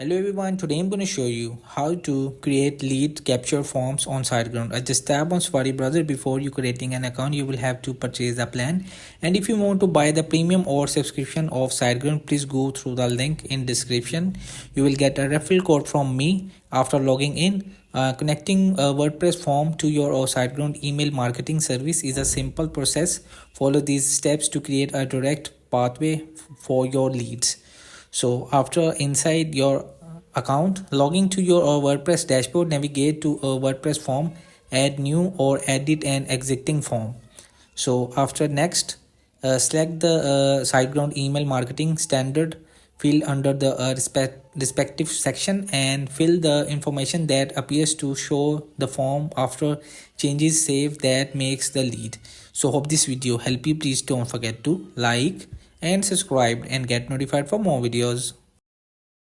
Hello everyone, today I'm going to show you how to create lead capture forms on SiteGround. I just tap on Safari browser. Before you creating an account, you will have to purchase the plan. And if you want to buy the premium or subscription of SiteGround, please go through the link in description. You will get a referral code from me after logging in. Connecting a WordPress form to your SiteGround email marketing service is a simple process. Follow these steps to create a direct pathway for your leads. So after inside your account, logging to your WordPress dashboard, navigate to a WordPress form, add new or edit an existing form. So after next, select the SiteGround email marketing standard field under the respective section and fill the information that appears to show the form after changes save that makes the lead. So hope this video help you. Please don't forget to like and subscribe and get notified for more videos.